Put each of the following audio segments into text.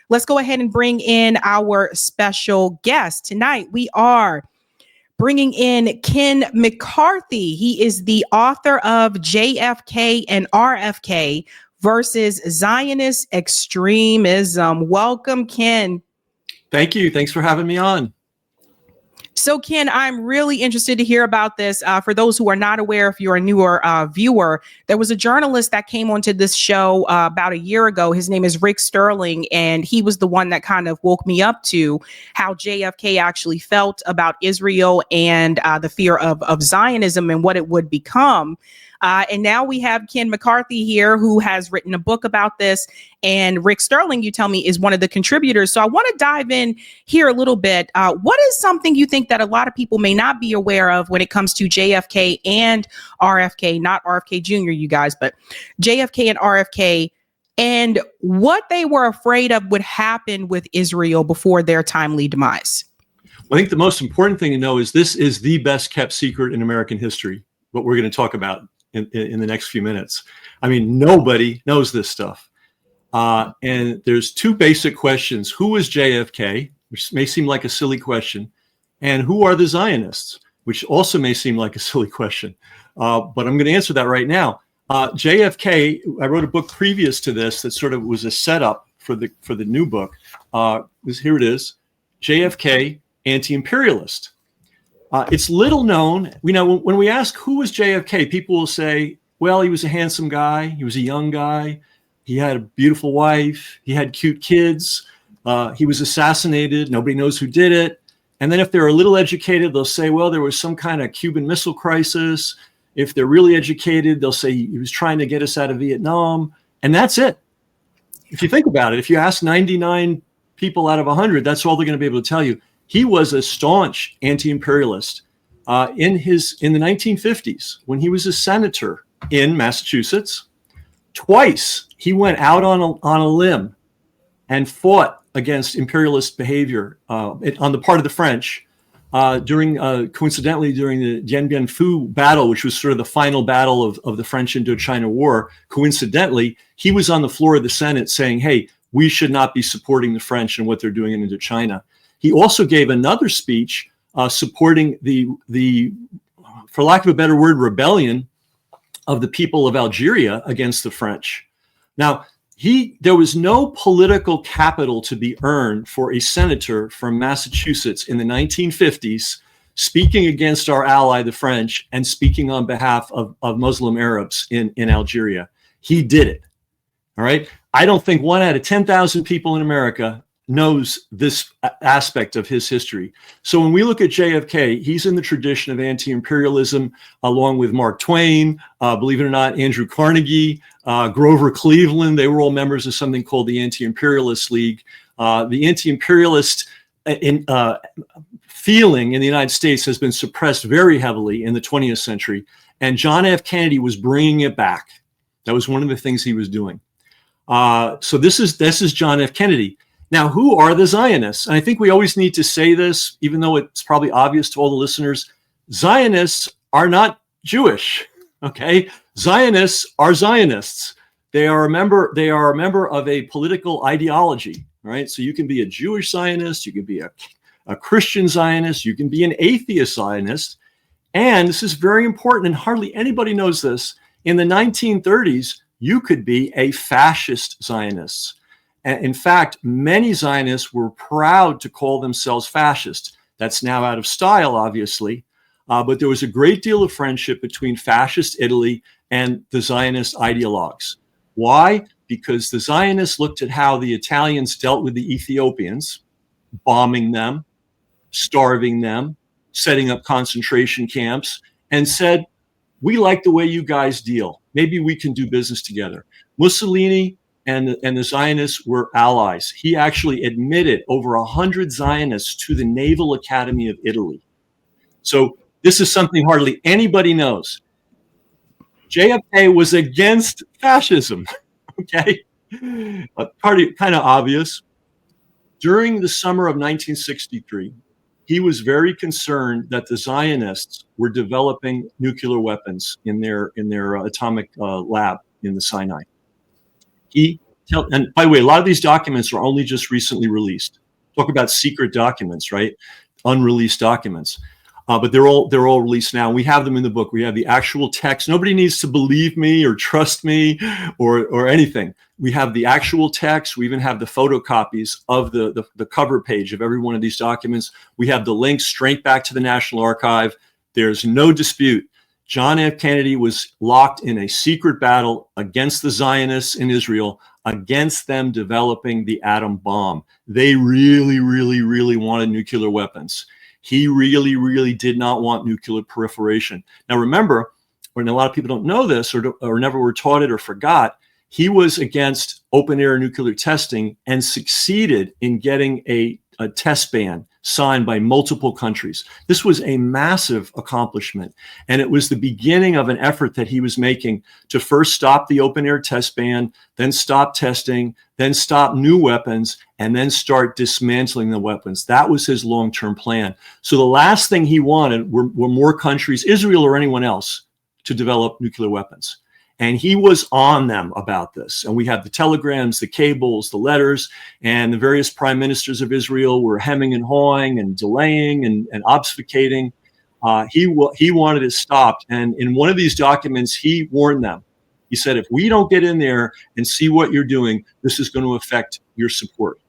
let's go ahead and bring in our special guest. Tonight, we are bringing in Ken McCarthy. He is the author of JFK and RFK versus Zionist extremism. Welcome, Ken. Thank you. Thanks for having me on. So, Ken, I'm really interested to hear about this. For those who are not aware, if you're a newer viewer, there was a journalist that came onto this show about a year ago. His name is Rick Sterling, and he was the one that kind of woke me up to how JFK actually felt about Israel and the fear of Zionism and what it would become. And now we have Ken McCarthy here, who has written a book about this. And Rick Sterling, you tell me, is one of the contributors. So I want to dive in here a little bit. What is something you think that a lot of people may not be aware of when it comes to JFK and RFK, not RFK Jr., you guys, but JFK and RFK, and what they were afraid of would happen with Israel before their timely demise? Well, I think the most important thing to know is this is the best kept secret in American history, what we're going to talk about in the next few minutes. I mean, nobody knows this stuff. And there's two basic questions. Who is JFK, which may seem like a silly question, and who are the Zionists, which also may seem like a silly question. But I'm going to answer that right now. JFK, I wrote a book previous to this that sort of was a setup for the new book. Here it is, JFK, anti-imperialist. It's little known. When we ask who was JFK, people will say, well, he was a handsome guy. He was a young guy. He had a beautiful wife. He had cute kids. He was assassinated. Nobody knows who did it. And then if they're a little educated, they'll say, well, there was some kind of Cuban Missile Crisis. If they're really educated, they'll say he was trying to get us out of Vietnam. And that's it. If you think about it, if you ask 99 people out of 100, that's all they're going to be able to tell you. He was a staunch anti-imperialist in the 1950s when he was a senator in Massachusetts. Twice he went out on a limb and fought against imperialist behavior on the part of the French coincidentally during the Dien Bien Phu battle, which was sort of the final battle of the French Indochina War. Coincidentally, he was on the floor of the Senate saying, hey, we should not be supporting the French and what they're doing in Indochina. He also gave another speech supporting the, for lack of a better word, rebellion of the people of Algeria against the French. Now, there was no political capital to be earned for a senator from Massachusetts in the 1950s speaking against our ally, the French, and speaking on behalf of Muslim Arabs in Algeria. He did it. All right. I don't think 1 out of 10,000 people in America knows this aspect of his history. So when we look at JFK, he's in the tradition of anti-imperialism, along with Mark Twain, believe it or not, Andrew Carnegie, Grover Cleveland. They were all members of something called the Anti-Imperialist League. The anti-imperialist feeling in the United States has been suppressed very heavily in the 20th century. And John F. Kennedy was bringing it back. That was one of the things he was doing. So this is John F. Kennedy. Now, who are the Zionists? And I think we always need to say this, even though it's probably obvious to all the listeners. Zionists are not Jewish, okay? Zionists are Zionists. They are a member of a political ideology, right? So you can be a Jewish Zionist, you can be a Christian Zionist, you can be an atheist Zionist. And this is very important, and hardly anybody knows this. In the 1930s, you could be a fascist Zionist. In fact, many Zionists were proud to call themselves fascist. That's now out of style, obviously. But there was a great deal of friendship between fascist Italy and the Zionist ideologues. Why? Because the Zionists looked at how the Italians dealt with the Ethiopians, bombing them, starving them, setting up concentration camps, and said, we like the way you guys deal. Maybe we can do business together. Mussolini and the Zionists were allies. He actually admitted over 100 Zionists to the Naval Academy of Italy. So this is something hardly anybody knows. JFK was against fascism, okay? Kind of obvious. During the summer of 1963, he was very concerned that the Zionists were developing nuclear weapons in their atomic lab in the Sinai. He And by the way, a lot of these documents are only just recently released. Talk about secret documents, right? Unreleased documents. But they're all released now. We have them in the book. We have the actual text. Nobody needs to believe me or trust me or anything. We have the actual text. We even have the photocopies of the cover page of every one of these documents. We have the links straight back to the National Archive. There's no dispute. John F. Kennedy was locked in a secret battle against the Zionists in Israel, against them developing the atom bomb. They really, really, really wanted nuclear weapons. He really, really did not want nuclear proliferation. Now, remember, when a lot of people don't know this or never were taught it or forgot, he was against open air nuclear testing and succeeded in getting a test ban signed by multiple countries. This was a massive accomplishment. And it was the beginning of an effort that he was making to first stop the open air test ban, then stop testing, then stop new weapons, and then start dismantling the weapons. That was his long-term plan. So the last thing he wanted were more countries, Israel or anyone else, to develop nuclear weapons. And he was on them about this. And we have the telegrams, the cables, the letters, and the various prime ministers of Israel were hemming and hawing and delaying and obfuscating. He wanted it stopped. And in one of these documents, he warned them. He said, if we don't get in there and see what you're doing, this is going to affect your support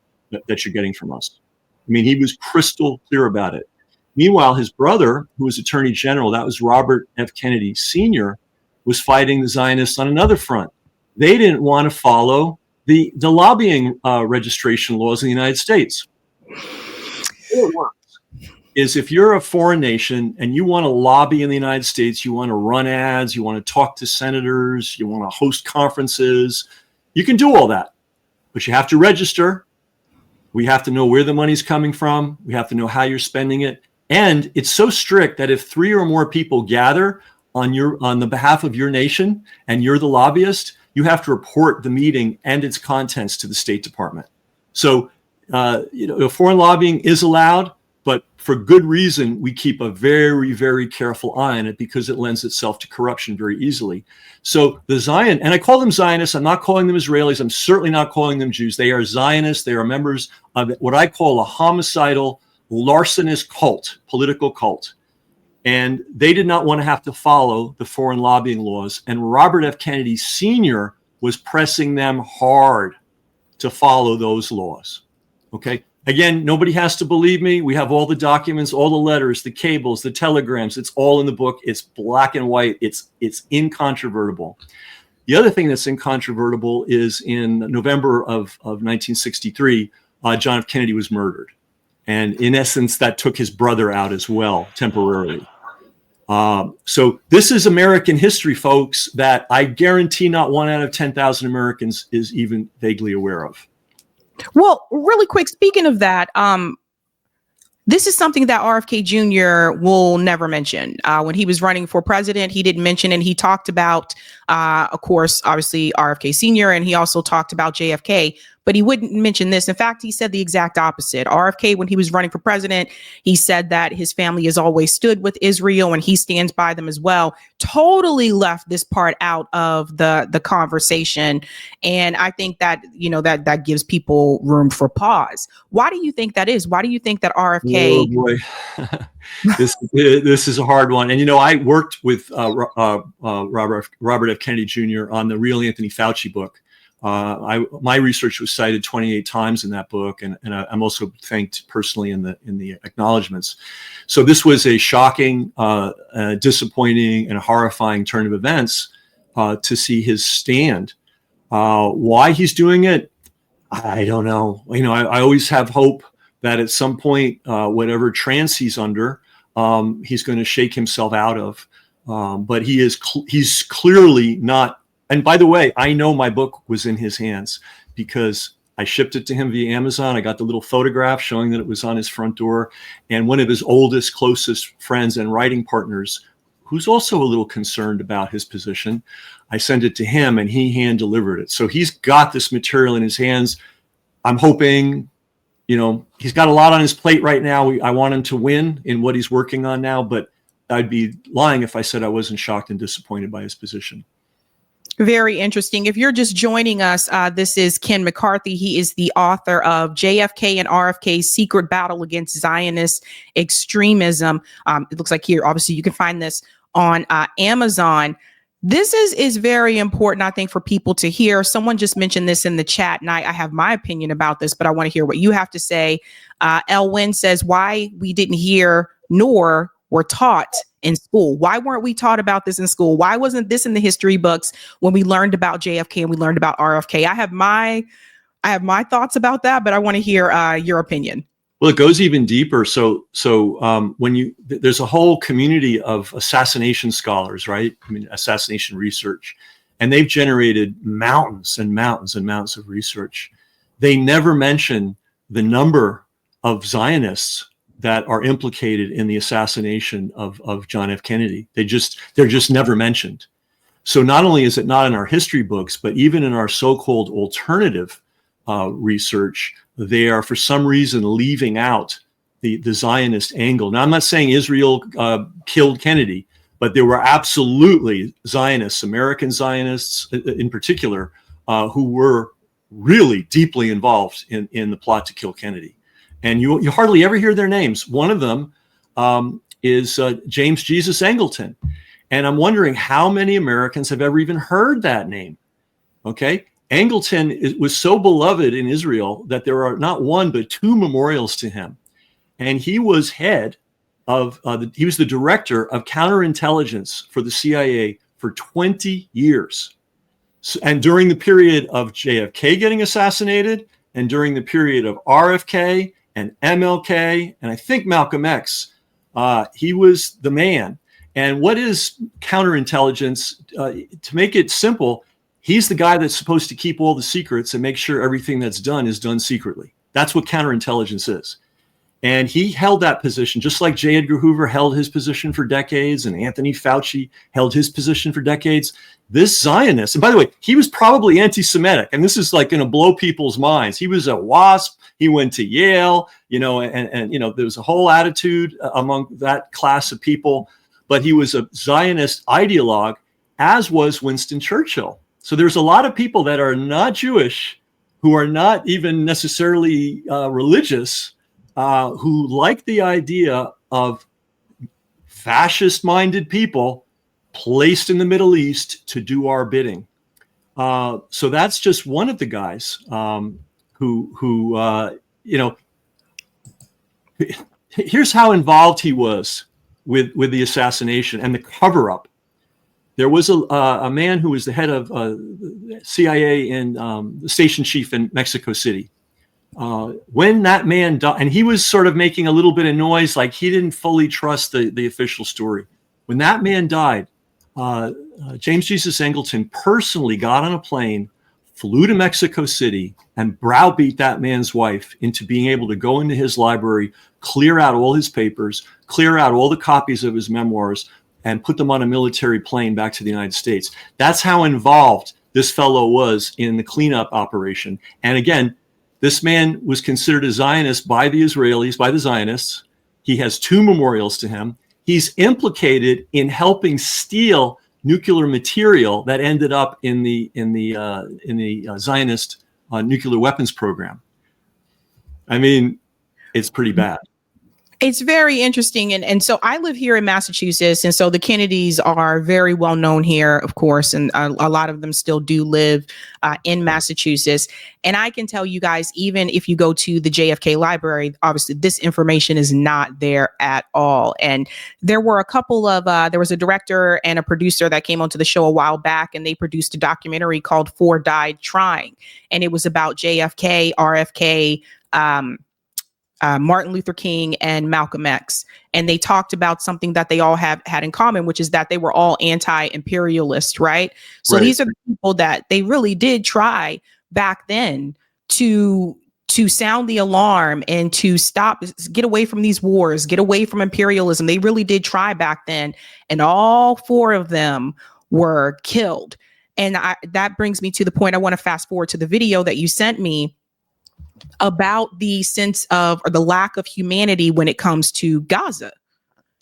that you're getting from us. I mean, he was crystal clear about it. Meanwhile, his brother, who was Attorney General, that was Robert F. Kennedy Sr., was fighting the Zionists on another front. They didn't want to follow the lobbying registration laws in the United States. It works. Is if you're a foreign nation and you want to lobby in the United States, you want to run ads, you want to talk to senators, you want to host conferences, you can do all that. But you have to register. We have to know where the money's coming from. We have to know how you're spending it. And it's so strict that if 3 or more people gather on the behalf of your nation and you're the lobbyist, you have to report the meeting and its contents to the State Department. So, foreign lobbying is allowed, but for good reason, we keep a very, very careful eye on it because it lends itself to corruption very easily. So and I call them Zionists, I'm not calling them Israelis, I'm certainly not calling them Jews. They are Zionists, they are members of what I call a homicidal, larcenous cult, political cult. And they did not want to have to follow the foreign lobbying laws. And Robert F. Kennedy Sr. was pressing them hard to follow those laws. Okay. Again, nobody has to believe me. We have all the documents, all the letters, the cables, the telegrams. It's all in the book. It's black and white. It's incontrovertible. The other thing that's incontrovertible is in November of 1963, John F. Kennedy was murdered. And in essence, that took his brother out as well, temporarily. So this is American history, folks, that I guarantee not 1 out of 10,000 Americans is even vaguely aware of. Well, really quick, speaking of that, this is something that RFK Jr. will never mention. When he was running for president, he didn't mention, and he talked about, of course, obviously RFK Sr., and he also talked about JFK, but he wouldn't mention this. In fact, he said the exact opposite. RFK, when he was running for president, he said that his family has always stood with Israel and he stands by them as well. Totally left this part out of the conversation. And I think that, that gives people room for pause. Why do you think that is? Why do you think that RFK? Oh boy, this is a hard one. And, I worked with Robert F. Kennedy Jr. on the Real Anthony Fauci book. My research was cited 28 times in that book, and I'm also thanked personally in the acknowledgments. So this was a shocking, disappointing, and horrifying turn of events to see his stand. Why he's doing it, I don't know. I always have hope that at some point, whatever trance he's under, he's going to shake himself out of. But he's clearly not. And by the way, I know my book was in his hands because I shipped it to him via Amazon. I got the little photograph showing that it was on his front door. And one of his oldest, closest friends and writing partners, who's also a little concerned about his position, I sent it to him and he hand delivered it. So he's got this material in his hands. I'm hoping, he's got a lot on his plate right now. I want him to win in what he's working on now, but I'd be lying if I said I wasn't shocked and disappointed by his position. Very interesting. If you're just joining us, this is Ken McCarthy. He is the author of JFK and RFK's Secret Battle Against Zionist Extremism. It looks like here, obviously, you can find this on Amazon. This is very important, I think, for people to hear. Someone just mentioned this in the chat, and I have my opinion about this, but I want to hear what you have to say. Elwin says, why we didn't hear nor were taught in school. Why weren't we taught about this in school? Why wasn't this in the history books when we learned about JFK and we learned about RFK? I have my thoughts about that, but I want to hear your opinion. Well, it goes even deeper. So when there's a whole community of assassination scholars, right? I mean, assassination research, and they've generated mountains and mountains and mountains of research. They never mention the number of Zionists that are implicated in the assassination of John F. Kennedy. They're just never mentioned. So not only is it not in our history books, but even in our so-called alternative research, they are for some reason leaving out the Zionist angle. Now, I'm not saying Israel killed Kennedy, but there were absolutely Zionists, American Zionists in particular, who were really deeply involved in the plot to kill Kennedy. And you hardly ever hear their names. One of them is James Jesus Angleton. And I'm wondering how many Americans have ever even heard that name. Okay. Angleton was so beloved in Israel that there are not one, but two memorials to him. And he was head of, he was the director of counterintelligence for the CIA for 20 years. So, and during the period of JFK getting assassinated, and during the period of RFK and MLK, and I think Malcolm X, he was the man. And what is counterintelligence? To make it simple, he's the guy that's supposed to keep all the secrets and make sure everything that's done is done secretly. That's what counterintelligence is. And he held that position, just like J. Edgar Hoover held his position for decades, and Anthony Fauci held his position for decades. This Zionist, and by the way, he was probably anti-Semitic, and this is like going to blow people's minds. He was a WASP. He went to Yale, and there was a whole attitude among that class of people. But he was a Zionist ideologue, as was Winston Churchill. So there's a lot of people that are not Jewish, who are not even necessarily religious, who like the idea of fascist-minded people placed in the Middle East to do our bidding. So that's just one of the guys who here's how involved he was with the assassination and the cover-up. There was a man who was the head of CIA and the station chief in Mexico City. When that man died, and he was sort of making a little bit of noise, like he didn't fully trust the official story. When that man died, James Jesus Angleton personally got on a plane, flew to Mexico City, and browbeat that man's wife into being able to go into his library, clear out all his papers, clear out all the copies of his memoirs, and put them on a military plane back to the United States. That's how involved this fellow was in the cleanup operation. And again, this man was considered a Zionist by the Israelis, by the Zionists. He has two memorials to him. He's implicated in helping steal nuclear material that ended up in the Zionist nuclear weapons program. I mean, it's pretty bad. It's very interesting. And so I live here in Massachusetts. And so the Kennedys are very well known here, of course. And a lot of them still do live in Massachusetts. And I can tell you guys, even if you go to the JFK library, obviously this information is not there at all. And there were a couple of, there was a director and a producer that came onto the show a while back, and they produced a documentary called Four Died Trying. And it was about JFK, RFK, Martin Luther King, and Malcolm X. And they talked about something that they all had in common, which is that they were all anti-imperialist, right? So these are the people that they really did try back then to sound the alarm and to get away from these wars, get away from imperialism. They really did try back then. And all four of them were killed. And that brings me to the point. I want to fast forward to the video that you sent me about the sense of, or the lack of humanity when it comes to Gaza.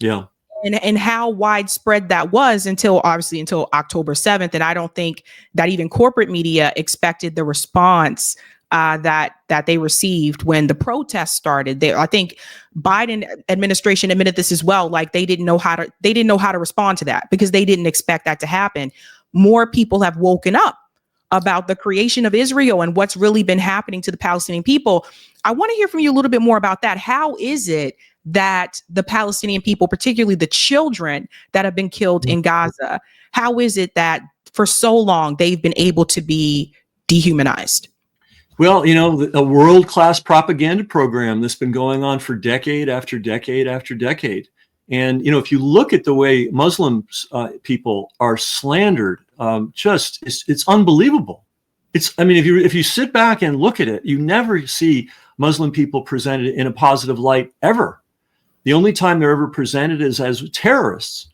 Yeah. and how widespread that was until October 7th. And I don't think that even corporate media expected the response that they received when the protests started. I think Biden administration admitted this as well. Like they didn't know how to respond to that because they didn't expect that to happen. More people have woken up about the creation of Israel and what's really been happening to the Palestinian people. I want to hear from you a little bit more about that. How is it that the Palestinian people, particularly the children that have been killed in Gaza, how is it that for so long they've been able to be dehumanized? Well, a world-class propaganda program that's been going on for decade after decade after decade. And, if you look at the way Muslim people are slandered, it's unbelievable. If you sit back and look at it, you never see Muslim people presented in a positive light ever. The only time they're ever presented is as terrorists.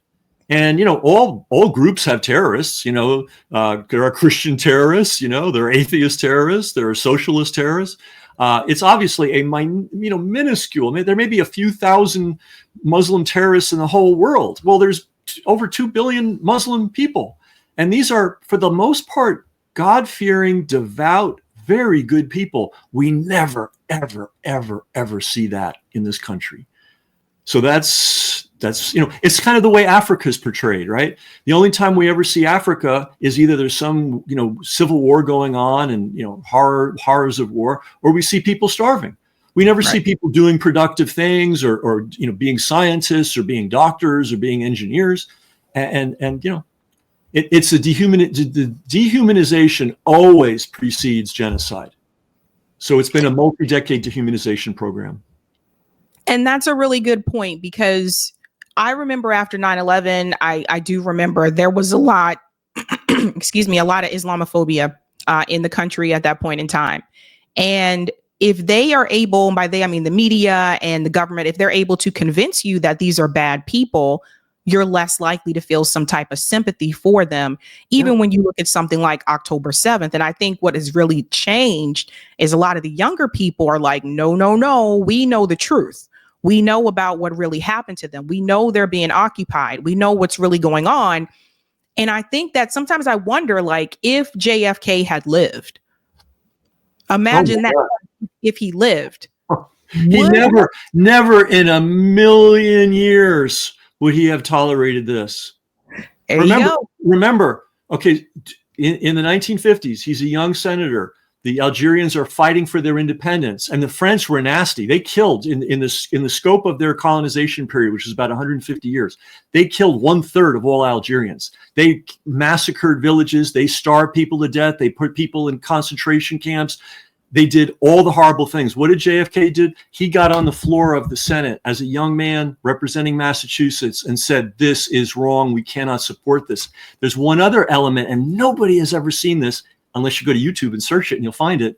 And, all groups have terrorists. There are Christian terrorists, there are atheist terrorists, there are socialist terrorists. It's obviously a minuscule. There may be a few thousand Muslim terrorists in the whole world. Well, there's over 2 billion Muslim people. And these are, for the most part, God-fearing, devout, very good people. We never, ever, ever, ever see that in this country. So that's it's kind of the way Africa is portrayed, right? The only time we ever see Africa is either there's some, civil war going on and, horrors of war, or we see people starving. We never see people doing productive things or being scientists or being doctors or being engineers. It's the dehumanization always precedes genocide. So it's been a multi-decade dehumanization program. And that's a really good point, because I remember after 9/11, I do remember there was a lot, excuse me, a lot of Islamophobia in the country at that point in time. And if they are able, and by they, I mean the media and the government, if they're able to convince you that these are bad people, you're less likely to feel some type of sympathy for them, even when you look at something like October 7th. And I think what has really changed is a lot of the younger people are like, no, we know the truth. We know about what really happened to them. We know they're being occupied. We know what's really going on. And I think that sometimes I wonder, like, if JFK had lived, imagine that if he lived. He never in a million years would he have tolerated this. Remember, okay, in the 1950s, he's a young senator. The Algerians are fighting for their independence, and the French were nasty. They killed in the scope of their colonization period, which is about 150 years. They killed 1/3 of all Algerians. They massacred villages. They starved people to death. They put people in concentration camps. They did all the horrible things. What did JFK do? He got on the floor of the Senate as a young man representing Massachusetts and said, "This is wrong. We cannot support this." There's one other element, and nobody has ever seen this, unless you go to YouTube and search it, and you'll find it.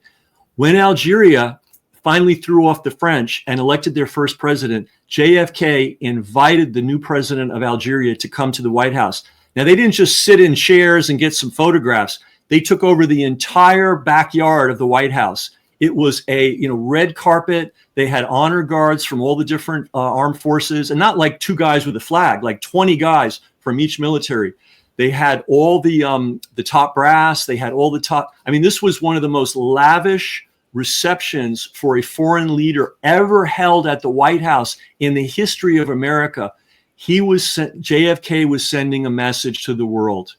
When Algeria finally threw off the French and elected their first president, JFK invited the new president of Algeria to come to the White House. Now, they didn't just sit in chairs and get some photographs. They took over the entire backyard of the White House. It was a red carpet. They had honor guards from all the different armed forces, and not like 2 guys with a flag, like 20 guys from each military. They had all the top brass. They had all the top. This was one of the most lavish receptions for a foreign leader ever held at the White House in the history of America. JFK was sending a message to the world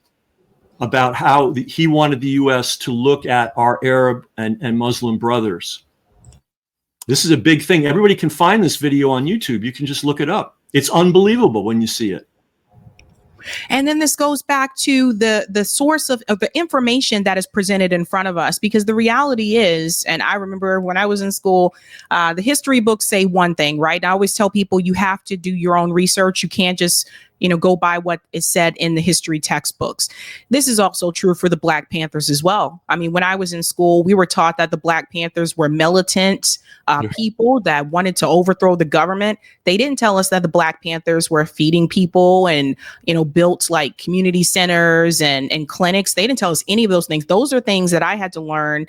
about how he wanted the U.S. to look at our Arab and Muslim brothers. This is a big thing. Everybody can find this video on YouTube. You can just look it up. It's unbelievable when you see it. And then this goes back to the source of the information that is presented in front of us, because the reality is, and I remember when I was in school, the history books say one thing, right? I always tell people you have to do your own research. You can't just go by what is said in the history textbooks. This is also true for the Black Panthers as well. When I was in school, we were taught that the Black Panthers were militant people that wanted to overthrow the government. They didn't tell us that the Black Panthers were feeding people and, built like community centers and clinics. They didn't tell us any of those things. Those are things that I had to learn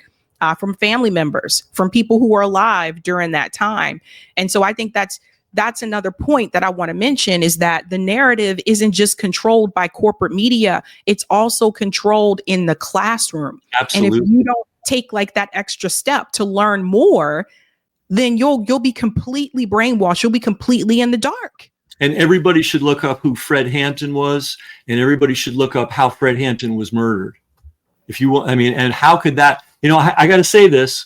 from family members, from people who were alive during that time. And so I think that's that's another point that I want to mention, is that the narrative isn't just controlled by corporate media. It's also controlled in the classroom. Absolutely. And if you don't take like that extra step to learn more, then you'll be completely brainwashed. You'll be completely in the dark. And everybody should look up who Fred Hampton was, and everybody should look up how Fred Hampton was murdered. If you want, I mean, and how could that, I got to say this.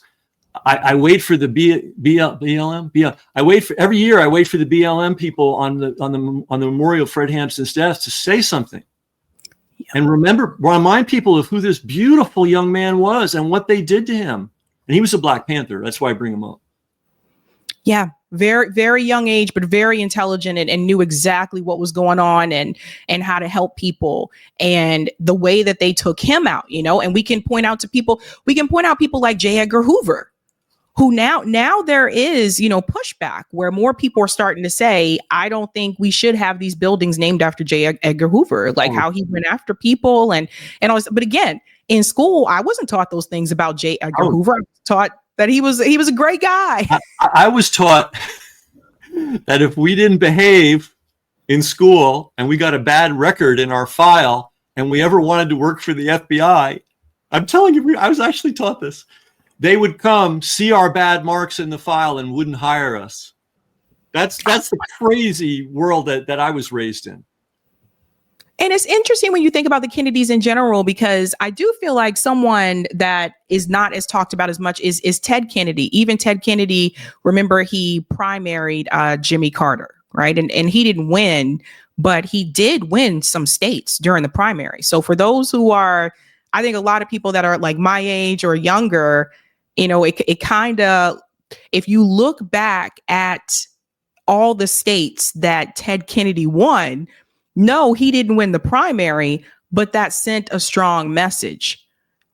I wait for the BLM. I wait for every year. I wait for the BLM people on the memorial of Fred Hampton's death to say something, and remind people of who this beautiful young man was and what they did to him. And he was a Black Panther. That's why I bring him up. Yeah, very, very young age, but very intelligent, and knew exactly what was going on and how to help people, and the way that they took him out. And we can point out people like J. Edgar Hoover, who now there is, pushback where more people are starting to say, I don't think we should have these buildings named after J. Edgar Hoover, like how he went after people and all this. But again, in school, I wasn't taught those things about J. Edgar Hoover. I was taught that he was a great guy. I was taught that if we didn't behave in school and we got a bad record in our file and we ever wanted to work for the FBI, I'm telling you, I was actually taught this. They would come, see our bad marks in the file, and wouldn't hire us. That's the crazy world that I was raised in. And it's interesting when you think about the Kennedys in general, because I do feel like someone that is not as talked about as much is Ted Kennedy. Even Ted Kennedy, remember, he primaried Jimmy Carter, right? And he didn't win, but he did win some states during the primary. So for those who are, I think a lot of people that are like my age or younger, it kind of, if you look back at all the states that Ted Kennedy won, no, he didn't win the primary, but that sent a strong message.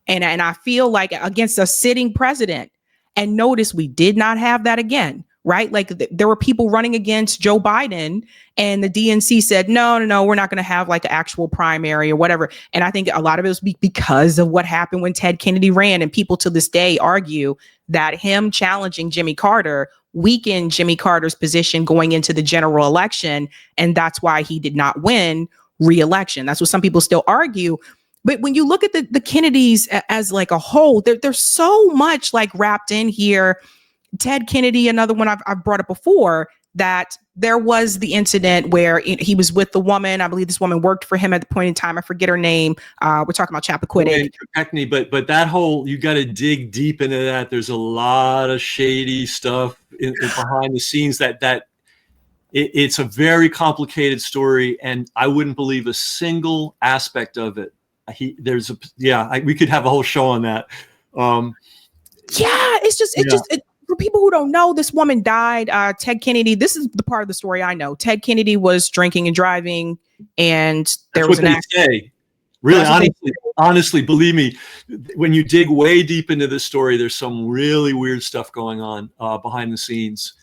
And I feel like against a sitting president, and notice we did not have that again, right? Like there were people running against Joe Biden, and the DNC said, no, we're not going to have like an actual primary or whatever. And I think a lot of it was because of what happened when Ted Kennedy ran. And people to this day argue that him challenging Jimmy Carter weakened Jimmy Carter's position going into the general election. And that's why he did not win re-election. That's what some people still argue. But when you look at the Kennedys as like a whole, there's so much like wrapped in here. Ted Kennedy, another one I've brought up before, that there was the incident where he was with the woman. I believe this woman worked for him at the point in time. I forget her name. We're talking about Chappaquiddick. Correct me, but that whole, you got to dig deep into that. There's a lot of shady stuff behind the scenes that it's a very complicated story, and I wouldn't believe a single aspect of it. We could have a whole show on that. For people who don't know, this woman died. Ted Kennedy, this is the part of the story I know. Ted Kennedy was drinking and driving, and there was an accident. Really, honestly, believe me, when you dig way deep into this story, there's some really weird stuff going on behind the scenes.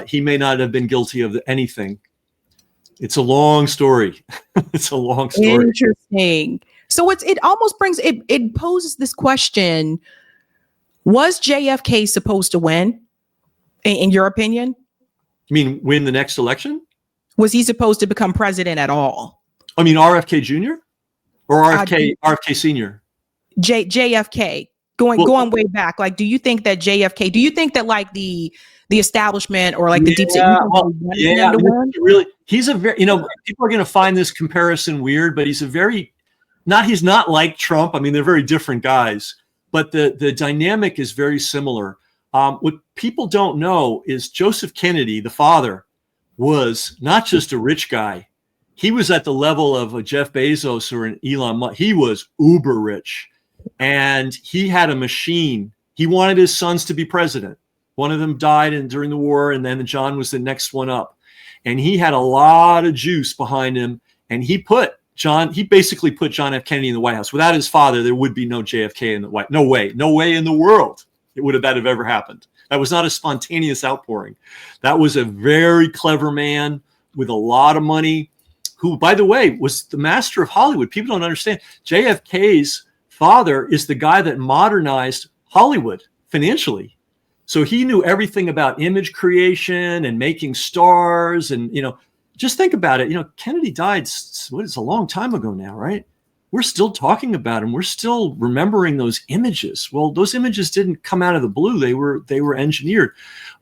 He may not have been guilty of anything. It's a long story. It's a long story. Interesting. So it almost brings, it poses this question. Was JFK supposed to win, in your opinion? You mean win the next election? Was he supposed to become president at all? I mean, RFK Jr. or RFK Sr.? JFK, going way back. Like, do you think that like the establishment or like the deep state? Really, he's a very, people are going to find this comparison weird, but he's not like Trump. I mean, they're very different guys. But the dynamic is very similar. What people don't know is Joseph Kennedy, the father, was not just a rich guy. He was at the level of a Jeff Bezos or an Elon Musk. He was uber rich. And he had a machine. He wanted his sons to be president. One of them died during the war, and then John was the next one up. And he had a lot of juice behind him. And he basically put John F. Kennedy in the White House. Without his father, there would be no JFK in the White House. No way in the world that have ever happened. That was not a spontaneous outpouring. That was a very clever man with a lot of money, who, by the way, was the master of Hollywood. People don't understand. JFK's father is the guy that modernized Hollywood financially. So he knew everything about image creation and making stars. And, just think about it. Kennedy died, it's a long time ago now, right? We're still talking about him. We're still remembering those images. Well, those images didn't come out of the blue. They were engineered.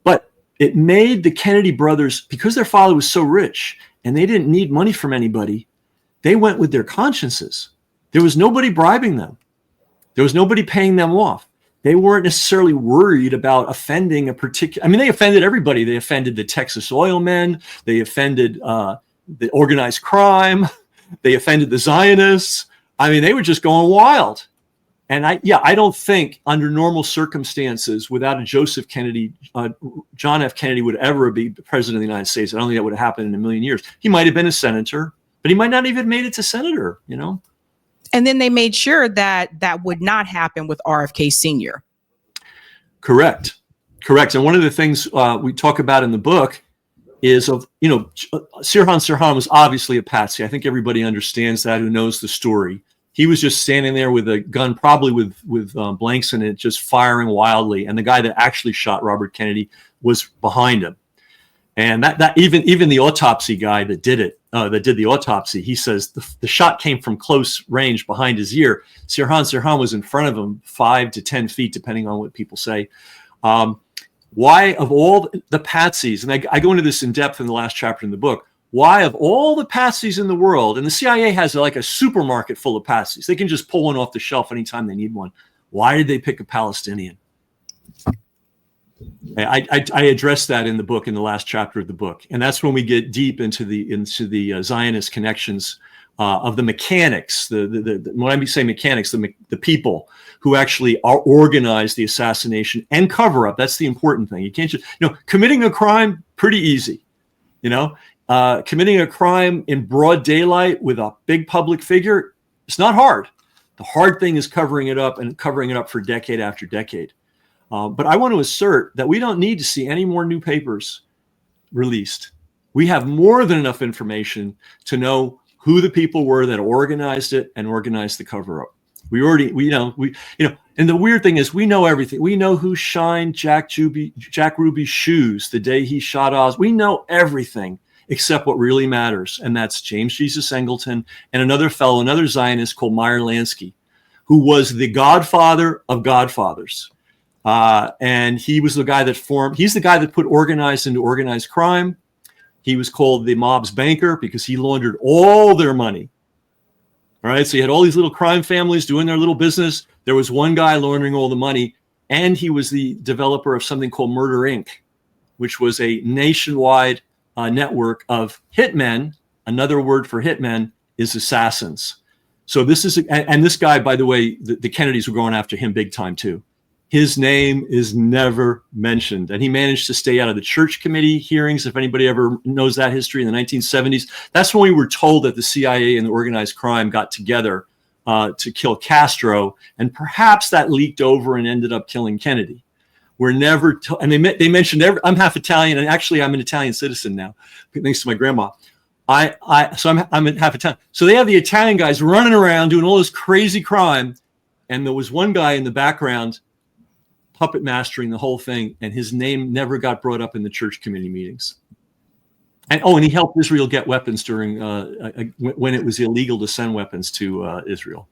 But it made the Kennedy brothers, because their father was so rich and they didn't need money from anybody, they went with their consciences. There was nobody bribing them. There was nobody paying them off. They weren't necessarily worried about offending a particular. They offended everybody. They offended the Texas oil men. They offended the organized crime. They offended the Zionists. They were just going wild. And I don't think under normal circumstances, without a Joseph Kennedy, John F. Kennedy would ever be president of the United States. I don't think that would have happened in a million years. He might have been a senator, but he might not even made it to senator, And then they made sure that would not happen with RFK Sr. Correct. And one of the things we talk about in the book is Sirhan Sirhan was obviously a patsy. I think everybody understands that who knows the story. He was just standing there with a gun, probably with blanks in it, just firing wildly. And the guy that actually shot Robert Kennedy was behind him. And that even the autopsy guy that did it, that did the autopsy, he says the shot came from close range behind his ear. Sirhan was in front of him 5 to 10 feet, depending on what people say. Why, of all the patsies, and I go into this in depth in the last chapter in the book, why of all the patsies in the world, and the CIA has like a supermarket full of patsies, they can just pull one off the shelf anytime they need one. Why did they pick a Palestinian? I address that in the book, in the last chapter of the book, and that's when we get deep into the Zionist connections of the mechanics. When I say mechanics, the people who actually organize the assassination and cover up. That's the important thing. You can't just committing a crime, pretty easy. Committing a crime in broad daylight with a big public figure, it's not hard. The hard thing is covering it up and covering it up for decade after decade. But I want to assert that we don't need to see any more new papers released. We have more than enough information to know who the people were that organized it and organized the cover-up. And the weird thing is we know everything. We know who shined Jack Ruby's shoes the day he shot Oz. We know everything except what really matters. And that's James Jesus Singleton and another Zionist called Meyer Lansky, who was the godfather of godfathers. And he was the guy he's the guy that put organized into organized crime. He was called the mob's banker because he laundered all their money. All right. So you had all these little crime families doing their little business. There was one guy laundering all the money, and he was the developer of something called Murder Inc., which was a nationwide network of hitmen. Another word for hitmen is assassins. So and this guy, by the way, the Kennedys were going after him big time too. His name is never mentioned. And he managed to stay out of the church committee hearings. If anybody ever knows that history in the 1970s, that's when we were told that the CIA and the organized crime got together to kill Castro. And perhaps that leaked over and ended up killing Kennedy. We're never and they mentioned I'm half Italian, and actually I'm an Italian citizen now, thanks to my grandma. So I'm half Italian. So they have the Italian guys running around doing all this crazy crime. And there was one guy in the background puppet mastering the whole thing, and his name never got brought up in the church committee meetings. And he helped Israel get weapons during when it was illegal to send weapons to Israel.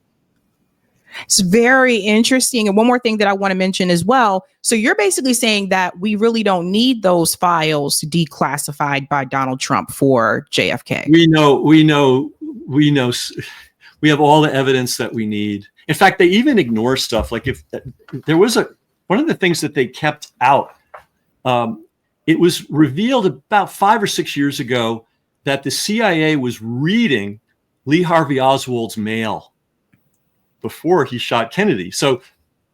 It's very interesting. And one more thing that I want to mention as well. So you're basically saying that we really don't need those files declassified by Donald Trump for JFK. We know. We have all the evidence that we need. In fact, they even ignore stuff. Like if there was one of the things that they kept out, it was revealed about 5 or 6 years ago that the CIA was reading Lee Harvey Oswald's mail before he shot Kennedy. So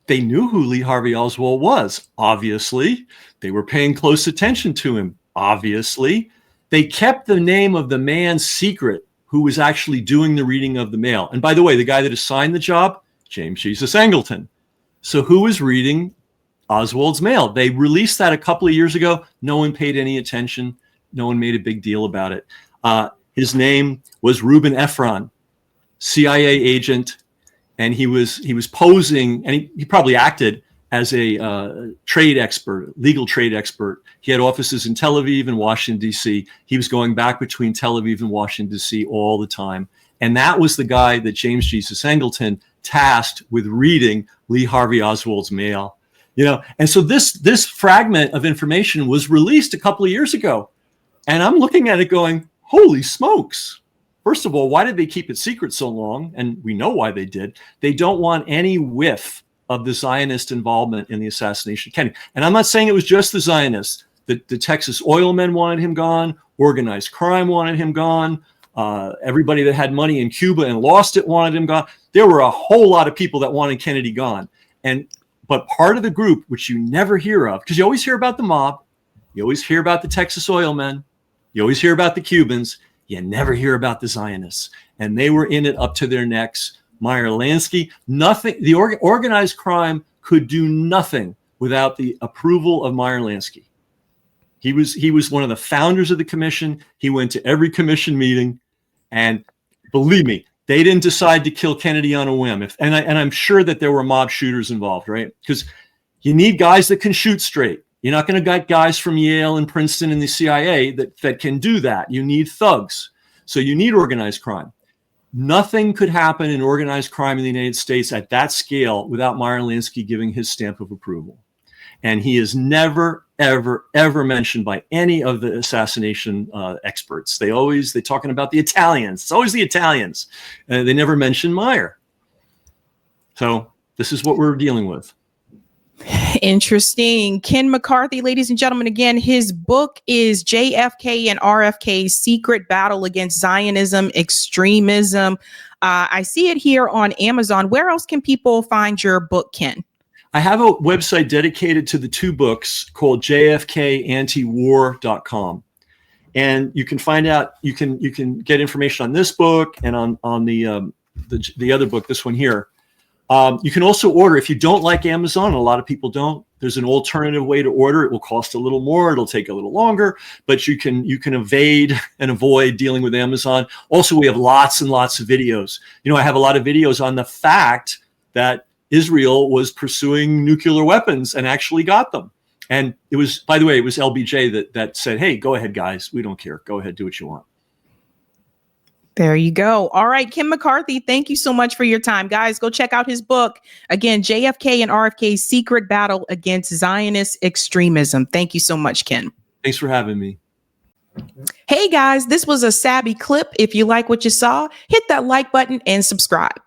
they knew who Lee Harvey Oswald was. Obviously, they were paying close attention to him. Obviously, they kept the name of the man secret who was actually doing the reading of the mail. And by the way, the guy that assigned the job, James Jesus Singleton. So who was reading Oswald's mail? They released that a couple of years ago. No one paid any attention. No one made a big deal about it. His name was Reuben Efron, CIA agent. And he was posing, and he probably acted as a trade expert, legal trade expert. He had offices in Tel Aviv and Washington, D.C. He was going back between Tel Aviv and Washington, D.C. all the time. And that was the guy that James Jesus Angleton tasked with reading Lee Harvey Oswald's mail. And so this fragment of information was released a couple of years ago. And I'm looking at it going, holy smokes. First of all, why did they keep it secret so long? And we know why they did. They don't want any whiff of the Zionist involvement in the assassination of Kennedy. And I'm not saying it was just the Zionists. The Texas oil men wanted him gone. Organized crime wanted him gone. Everybody that had money in Cuba and lost it wanted him gone. There were a whole lot of people that wanted Kennedy gone. But part of the group, which you never hear of, because you always hear about the mob, you always hear about the Texas oil men, you always hear about the Cubans, you never hear about the Zionists. And they were in it up to their necks. Meyer Lansky, nothing. The organized crime could do nothing without the approval of Meyer Lansky. He was one of the founders of the commission. He went to every commission meeting, and believe me, they didn't decide to kill Kennedy on a whim. And I'm sure that there were mob shooters involved, right? Because you need guys that can shoot straight. You're not going to get guys from Yale and Princeton and the CIA that can do that. You need thugs. So you need organized crime. Nothing could happen in organized crime in the United States at that scale without Meyer Lansky giving his stamp of approval. And he is never, ever, ever mentioned by any of the assassination experts. They're talking about the Italians. It's always the Italians. They never mention Meyer. So this is what we're dealing with. Interesting. Ken McCarthy, ladies and gentlemen, again, his book is JFK and RFK's Secret Battle Against Zionism, Extremism. I see it here on Amazon. Where else can people find your book, Ken? I have a website dedicated to the two books called jfkantiwar.com. And you can find out, you can get information on this book and on the other book, this one here. You can also order, if you don't like Amazon, and a lot of people don't, there's an alternative way to order. It will cost a little more. It'll take a little longer, but you can evade and avoid dealing with Amazon. Also, we have lots and lots of videos. I have a lot of videos on the fact that Israel was pursuing nuclear weapons and actually got them. And it was, by the way, it was LBJ that said, hey, go ahead, guys. We don't care. Go ahead, do what you want. There you go. All right, Ken McCarthy, thank you so much for your time. Guys, go check out his book. Again, JFK and RFK's Secret Battle Against Zionist Extremism. Thank you so much, Ken. Thanks for having me. Hey, guys, this was a Sabby clip. If you like what you saw, hit that like button and subscribe.